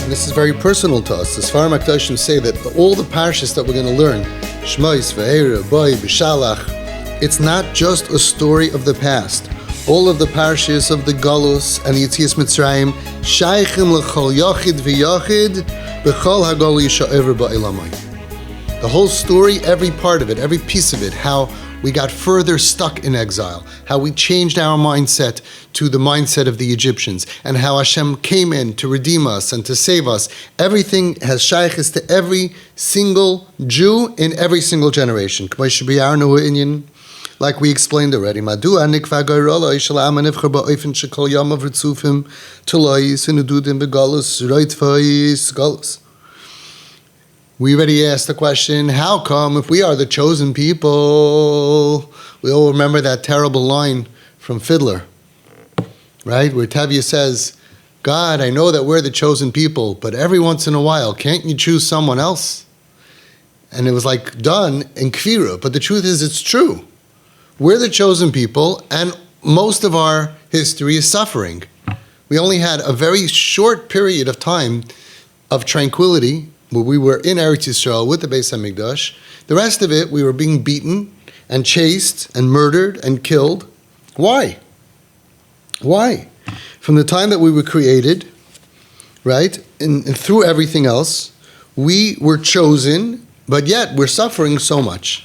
and this is very personal to us. The Sfarim HaKadoshim say that all the parshas that we're going to learn, Shmos, VAEIRA, Boi, B'Shalach, it's not just a story of the past. All of the parshas of the Galus and the Yetzias Mitzrayim, Shaychim l'chol yachid v'yachid, b'chol hagol yisha'ever ba'elamai. The whole story, every part of it, every piece of it, how we got further stuck in exile, how we changed our mindset to the mindset of the Egyptians, and how Hashem came in to redeem us and to save us. Everything has shaykhs to every single Jew in every single generation. Like we explained already. We already asked the question, how come if we are the chosen people, we all remember that terrible line from Fiddler, right? Where Tevye says, God, I know that we're the chosen people, but every once in a while, can't you choose someone else? And it was like done in Kfira, but the truth is it's true. We're the chosen people, and most of our history is suffering. We only had a very short period of time of tranquility where we were in Eretz Yisrael with the Beis HaMikdash. The rest of it, we were being beaten and chased and murdered and killed. Why? Why? From the time that we were created, right, and through everything else, we were chosen, but yet we're suffering so much.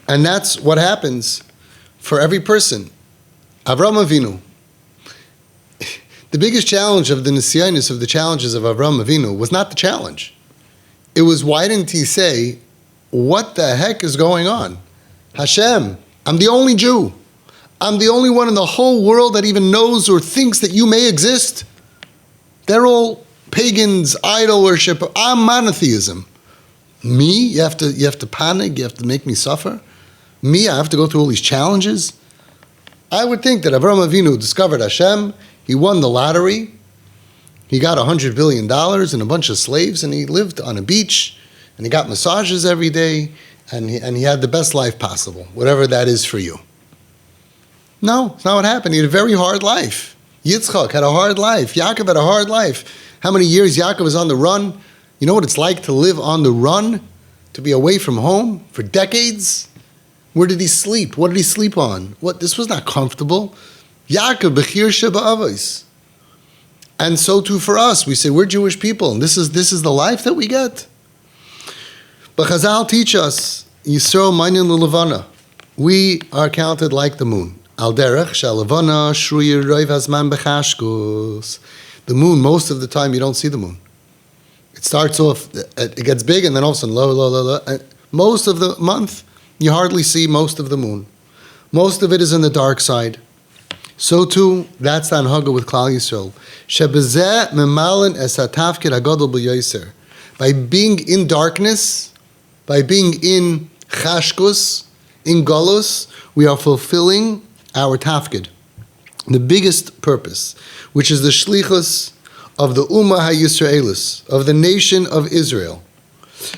And that's what happens for every person. Avraham Avinu. The biggest challenge of the Nisyanis, of the challenges of Avraham Avinu, was not the challenge. It was, why didn't he say, what the heck is going on? Hashem, I'm the only Jew. I'm the only one in the whole world that even knows or thinks that you may exist. They're all pagans, idol worship. I'm monotheism. Me, you have to panic, you have to make me suffer. Me, I have to go through all these challenges. I would think that Avraham Avinu discovered Hashem. He won the lottery. He got $100 billion and a bunch of slaves, and he lived on a beach, and he got massages every day, and he had the best life possible, whatever that is for you. No, it's not what happened. He had a very hard life. Yitzchak had a hard life. Yaakov had a hard life. How many years Yaakov was on the run? You know what it's like to live on the run? To be away from home for decades? Where did he sleep? What did he sleep on? This was not comfortable. Yaakov, Bechir Sheba Avos. And so too for us. We say we're Jewish people, and this is the life that we get. But Chazal teach us, Yisrael Mainin L'Levana. We are counted like the moon. Al derech sha'levana shruyer roiv hazman b'chashkus. The moon, most of the time, you don't see the moon. It starts off, it gets big, and then all of a sudden, low, low, low, low. And most of the month, you hardly see most of the moon. Most of it is in the dark side. So too, that's the anhaga with Klal Yisrael. Shebezeh memalin es hatafkid hagadol b'yoser. By being in darkness, by being in chashkus, in galus, we are fulfilling our tafkid, the biggest purpose, which is the shlichus of the Ummah HaYisraelis, of the nation of Israel.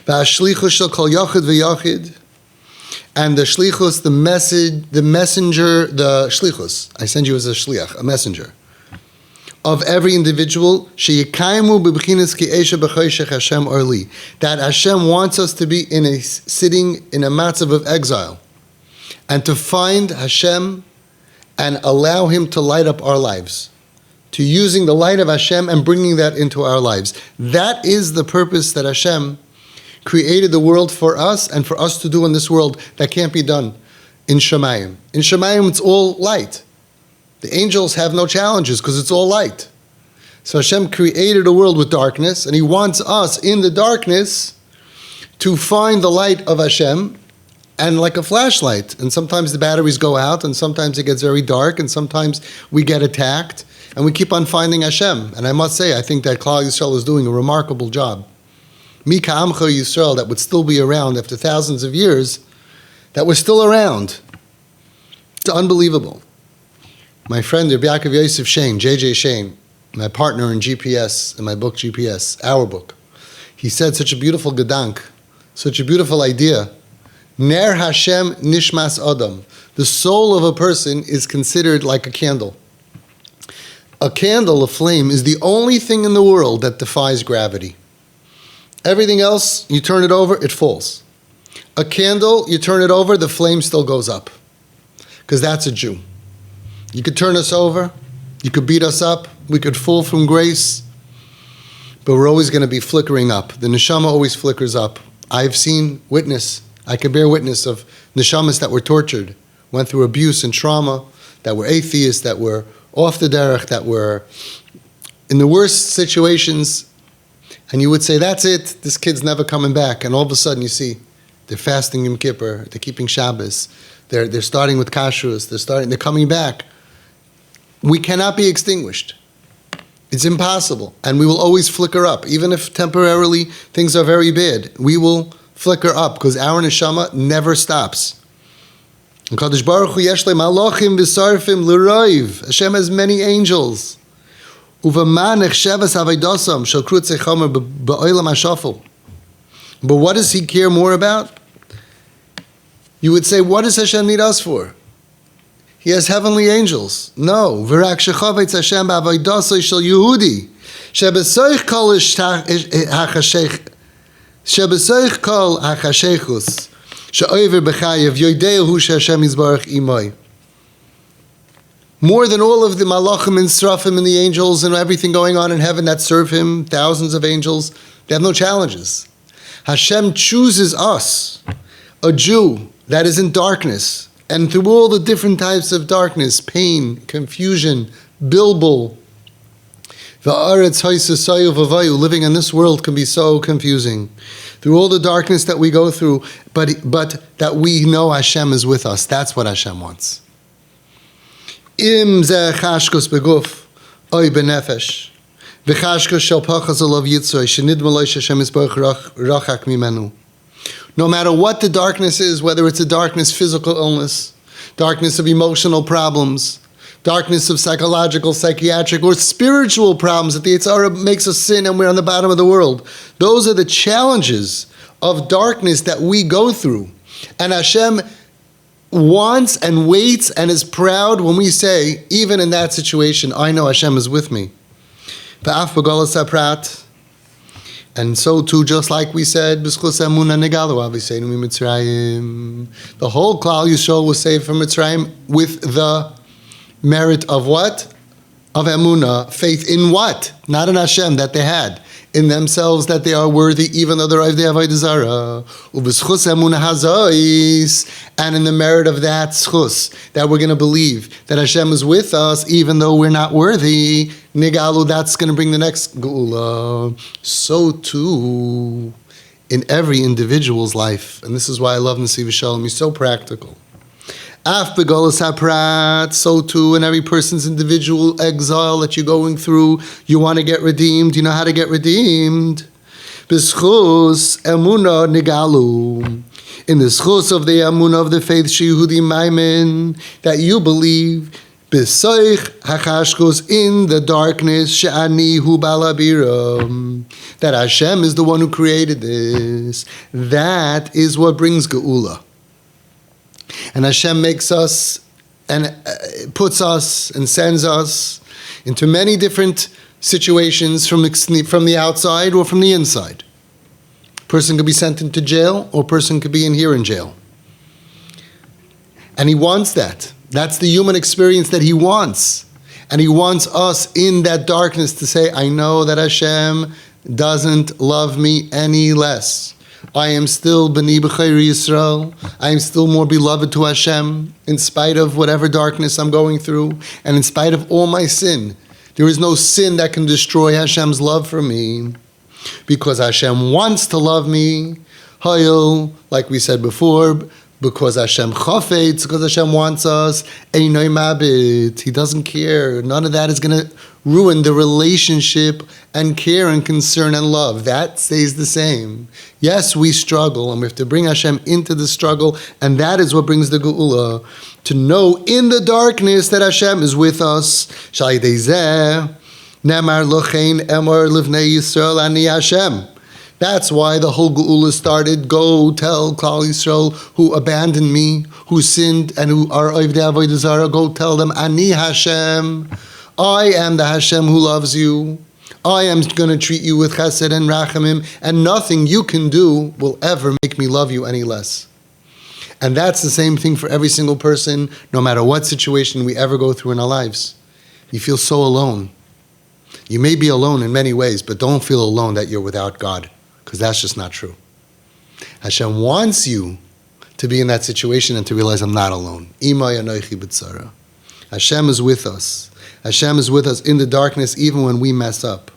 V'ashlichus shel kol yachid v'yachid, and the shlichus, the message, the messenger, the shlichus, I send you as a shliach, a messenger, of every individual, sheyikaimu b'bchinas ki esha b'choshech Hashem orli, that Hashem wants us to be sitting in a matzav of exile, and to find Hashem and allow Him to light up our lives, to using the light of Hashem and bringing that into our lives. That is the purpose that Hashem created the world for us and for us to do in this world that can't be done in Shemayim. In Shemayim, it's all light. The angels have no challenges because it's all light. So Hashem created a world with darkness, and He wants us in the darkness to find the light of Hashem, and like a flashlight. And sometimes the batteries go out, and sometimes it gets very dark, and sometimes we get attacked, and we keep on finding Hashem. And I must say, I think that Klal Yisrael is doing a remarkable job. Mi ka'amcha Yisrael, that would still be around after thousands of years, that we're still around. It's unbelievable. My friend Rabbi Yaakov Yosef Shane, JJ Shane, my partner in GPS, in my book GPS, our book, he said such a beautiful gedank, such a beautiful idea. Ner Hashem nishmas adam. The soul of a person is considered like a candle. A candle, a flame, is the only thing in the world that defies gravity. Everything else, you turn it over, it falls. A candle, you turn it over, the flame still goes up. Because that's a Jew. You could turn us over, you could beat us up, we could fall from grace, but we're always going to be flickering up. The neshama always flickers up. I could bear witness of neshamas that were tortured, went through abuse and trauma, that were atheists, that were off the derech, that were in the worst situations, and you would say, that's it, this kid's never coming back. And all of a sudden you see, they're fasting Yom Kippur, they're keeping Shabbos, they're starting with kashrus, they're coming back. We cannot be extinguished. It's impossible. And we will always flicker up. Even if temporarily things are very bad, we will flicker up because our neshama never stops. Kadosh Baruch Hu yesh le malachim v'sarfim l'roiv. Hashem has many angels. Uvamanech shevas avaydosam shel krutzei chomer ba'olam hashafel. But what does He care more about? You would say, what does Hashem need us for? He has heavenly angels. No. V'rak shechavetz Hashem ba'avaydosai shel Yehudi. Shebesoich kol shebesoich kol hachashechus. More than all of the malachim and srafim and the angels and everything going on in heaven that serve Him, thousands of angels, they have no challenges. Hashem chooses us, a Jew that is in darkness, and through all the different types of darkness, pain, confusion, bilbul, living in this world can be so confusing. Through all the darkness that we go through, but that we know Hashem is with us. That's what Hashem wants. Im ze chashkos beguf, oy benefesh, v'chashkos shel pachas olav yitzray, shenid malay Hashem yisbarach rachak mimenu. No matter what the darkness is, whether it's a darkness, physical illness, darkness of emotional problems, darkness of psychological, psychiatric, or spiritual problems that the Yetzer Hara makes us sin and we're on the bottom of the world. Those are the challenges of darkness that we go through. And Hashem wants and waits and is proud when we say, even in that situation, I know Hashem is with me. And so too, just like we said, the whole Klal Yisrael was saved from Mitzrayim with the merit of what? Of emunah, faith in what? Not in Hashem, that they had. In themselves, that they are worthy, even though they're of the avodah zarah. U'b'schus emunah hazois, and in the merit of that schus, that we're going to believe that Hashem is with us, even though we're not worthy. Nigalu, that's going to bring the next geula. So too, in every individual's life, and this is why I love Nesiv Shalom. He's so practical. Af begolos haprat, so too in every person's individual exile that you're going through, you want to get redeemed, you know how to get redeemed. B'schus emunah nigalu. In the schus of the emunah of the faith, Sheyehudi Maimin, that you believe, b'soich hachashkos, in the darkness, she'ani hu balabiram, that Hashem is the one who created this. That is what brings geula. And Hashem makes us and puts us and sends us into many different situations from the outside or from the inside. A person could be sent into jail, or a person could be in here in jail. And He wants that. That's the human experience that He wants. And He wants us in that darkness to say, I know that Hashem doesn't love me any less. I am still B'nai B'chayri Yisrael. I am still more beloved to Hashem in spite of whatever darkness I'm going through and in spite of all my sin. There is no sin that can destroy Hashem's love for me because Hashem wants to love me. Hayil, like we said before, because Hashem chafetz, because Hashem wants us. Einoi mabit. He doesn't care. None of that is going to ruin the relationship and care and concern and love. That stays the same. Yes, we struggle, and we have to bring Hashem into the struggle, and that is what brings the geula. To know in the darkness that Hashem is with us. Shalidei zeh, nemar lochein emor livnei Yisrael ani Hashem. That's why the whole geula started. Go tell Klal Yisrael who abandoned me, who sinned, and who are of the avodah zarah. Go tell them, Ani Hashem, I am the Hashem who loves you. I am going to treat you with chesed and rachamim, and nothing you can do will ever make me love you any less. And that's the same thing for every single person, no matter what situation we ever go through in our lives. You feel so alone. You may be alone in many ways, but don't feel alone that you're without God, because that's just not true. Hashem wants you to be in that situation and to realize I'm not alone. Hashem is with us. Hashem is with us in the darkness even when we mess up.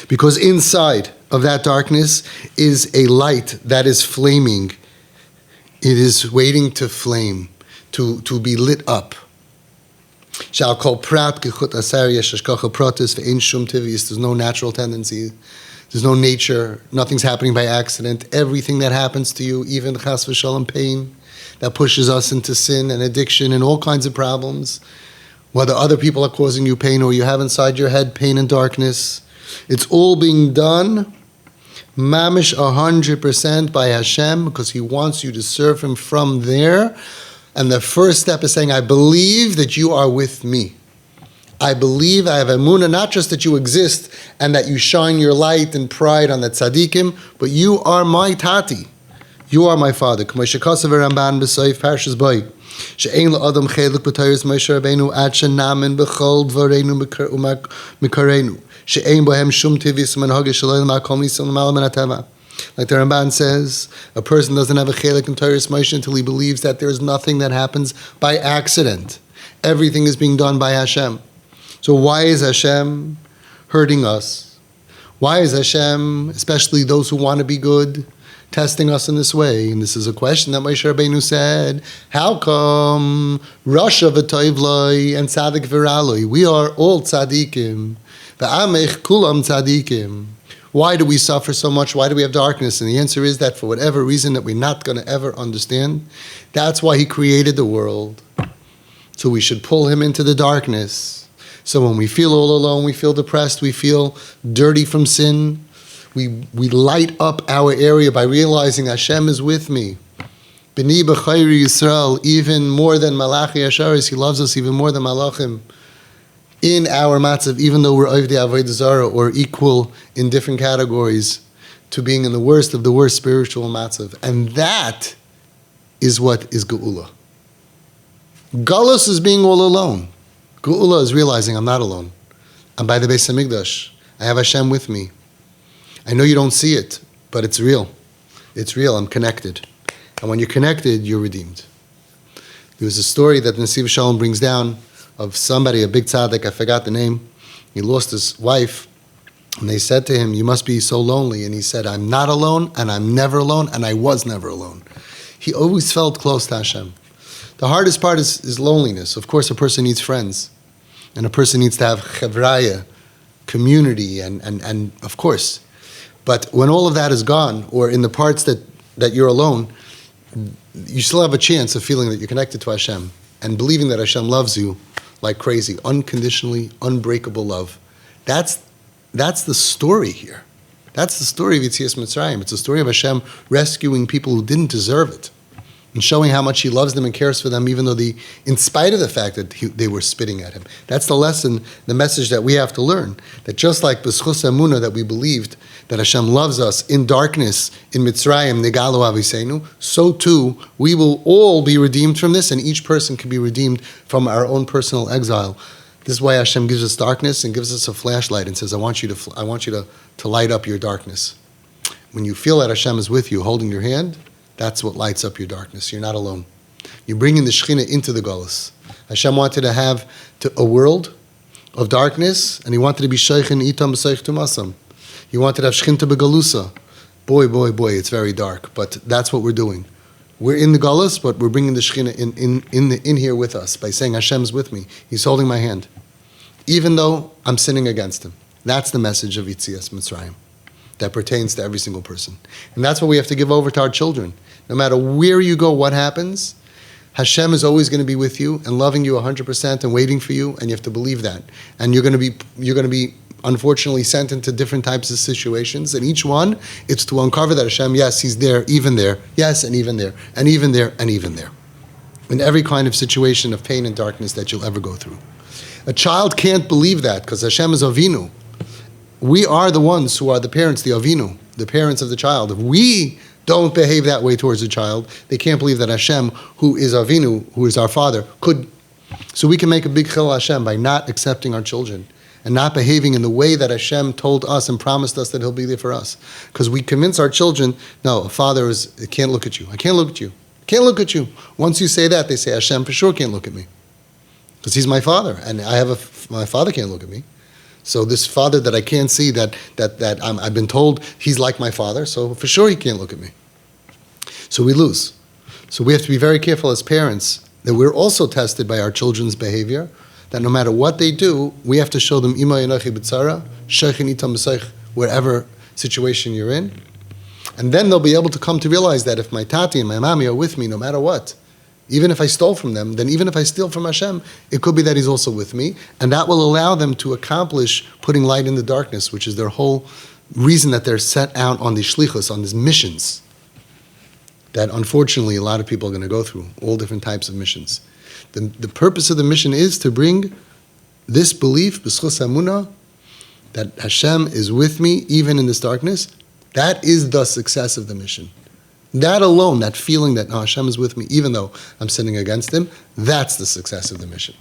Because inside of that darkness is a light that is flaming. It is waiting to flame, to be lit up. There's no natural tendency. There's no nature. Nothing's happening by accident. Everything that happens to you, even chas v'shalom pain, that pushes us into sin and addiction and all kinds of problems, whether other people are causing you pain or you have inside your head pain and darkness, it's all being done mamish 100% by Hashem, because He wants you to serve Him from there. And the first step is saying, I believe that you are with me. I believe, I have emunah, not just that you exist and that you shine your light and pride on the tzaddikim, but you are my tati. You are my father. PARSHAS boy. She'ein la'adam chelik b'tayris Moshe Rabbeinu ad shenamin b'chol dvareinu mikarenu. She'ein bohem shum tivis manhage sh'loil ma'kol nisam l'malam min ha'teva. Like the Ramban says, a person doesn't have a chelik in Torah's Moshe until he believes that there is nothing that happens by accident. Everything is being done by Hashem. So why is Hashem hurting us? Why is Hashem, especially those who want to be good, testing us in this way? And this is a question that Moshe Rabbeinu said, how come Rasha v'toivloi and Tzadik v'raloi? We are all tzaddikim. V'amech kulam tzaddikim. Why do we suffer so much? Why do we have darkness? And the answer is that for whatever reason that we're not going to ever understand, that's why He created the world. So we should pull Him into the darkness. So when we feel all alone, we feel depressed, we feel dirty from sin, we light up our area by realizing Hashem is with me. B'ni b'chayri Yisrael, even more than Malachi Asharis, He loves us even more than Malachim. In our matzav, even though we're Ovdei Avodah Zarah or equal in different categories to being in the worst of the worst spiritual matzav. And that is what is Geula. Galus is being all alone. Geula is realizing I'm not alone. I'm by the Beis HaMikdash. I have Hashem with me. I know you don't see it, but it's real. It's real. I'm connected. And when you're connected, you're redeemed. There was a story that Nesiv Shalom brings down of somebody, a big tzaddik, I forgot the name. He lost his wife, and they said to him, you must be so lonely. And he said, I'm not alone, and I'm never alone, and I was never alone. He always felt close to Hashem. The hardest part is loneliness. Of course, a person needs friends, and a person needs to have chevraya, community, and of course. But when all of that is gone, or in the parts that you're alone, you still have a chance of feeling that you're connected to Hashem, and believing that Hashem loves you like crazy, unconditionally, unbreakable love. That's the story here. That's the story of Yetzias Mitzrayim. It's a story of Hashem rescuing people who didn't deserve it, and showing how much He loves them and cares for them, even though in spite of the fact that they were spitting at Him. That's the lesson, the message that we have to learn. That just like B'schus Emunah, that we believed that Hashem loves us in darkness, in Mitzrayim, Negalu Aviseinu, so too we will all be redeemed from this, and each person can be redeemed from our own personal exile. This is why Hashem gives us darkness and gives us a flashlight and says, I want you to light up your darkness. When you feel that Hashem is with you, holding your hand, that's what lights up your darkness. You're not alone. You're bringing the Shekhinah into the Golus. Hashem wanted to have a world of darkness, and He wanted to be Sheikhin Itam B'Seich Tumasam. He wanted to have Shechinta Begalusa. Boy, it's very dark, but that's what we're doing. We're in the Golus, but we're bringing the Shekhinah in here with us by saying Hashem's with me. He's holding my hand, even though I'm sinning against Him. That's the message of Yetzias Mitzrayim that pertains to every single person. And that's what we have to give over to our children. No matter where you go, what happens, Hashem is always going to be with you and loving you 100% and waiting for you, and you have to believe that. And you're going to be unfortunately sent into different types of situations, and each one, it's to uncover that Hashem, yes, He's there, even there, yes, and even there, and even there, and even there. In every kind of situation of pain and darkness that you'll ever go through. A child can't believe that because Hashem is Avinu. We are the ones who are the parents, the Avinu, the parents of the child. If we don't behave that way towards the child, they can't believe that Hashem, who is Avinu, who is our father, could. So we can make a big chil Hashem by not accepting our children and not behaving in the way that Hashem told us and promised us that He'll be there for us. Because we convince our children, no, a father can't look at you. I can't look at you. I can't look at you. Once you say that, they say, Hashem for sure can't look at me. Because He's my father, and my father can't look at me. So this father that I can't see, that I've been told he's like my father, so for sure he can't look at me. So we lose. So we have to be very careful as parents that we're also tested by our children's behavior, that no matter what they do, we have to show them ima yonachi b'tzara, sheichin itam b'seich, wherever situation you're in. And then they'll be able to come to realize that if my tati and my mommy are with me no matter what, even if I stole from them, then even if I steal from Hashem, it could be that He's also with me. And that will allow them to accomplish putting light in the darkness, which is their whole reason that they're set out on these shlichus, on these missions, that unfortunately a lot of people are going to go through, all different types of missions. The purpose of the mission is to bring this belief, b'schus hamunah, that Hashem is with me even in this darkness. That is the success of the mission. That alone, that feeling that Hashem is with me, even though I'm sinning against Him, that's the success of the mission.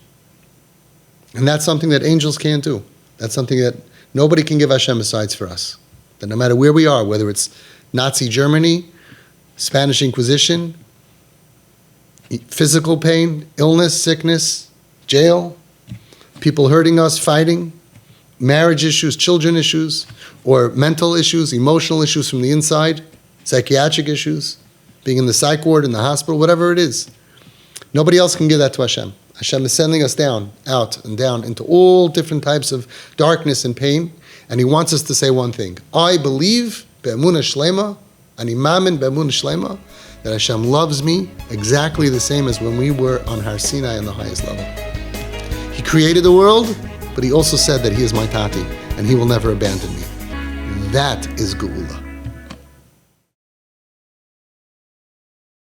And that's something that angels can't do. That's something that nobody can give Hashem besides for us. That no matter where we are, whether it's Nazi Germany, Spanish Inquisition, physical pain, illness, sickness, jail, people hurting us, fighting, marriage issues, children issues, or mental issues, emotional issues from the inside, psychiatric issues, being in the psych ward, in the hospital, whatever it is. Nobody else can give that to Hashem. Hashem is sending us down, out and down into all different types of darkness and pain, and He wants us to say one thing. I believe, be'emunah shlema, ani mamin be'emunah shlema, that Hashem loves me exactly the same as when we were on Har Sinai on the highest level. He created the world, but He also said that He is my tati, and He will never abandon me. That is Geula.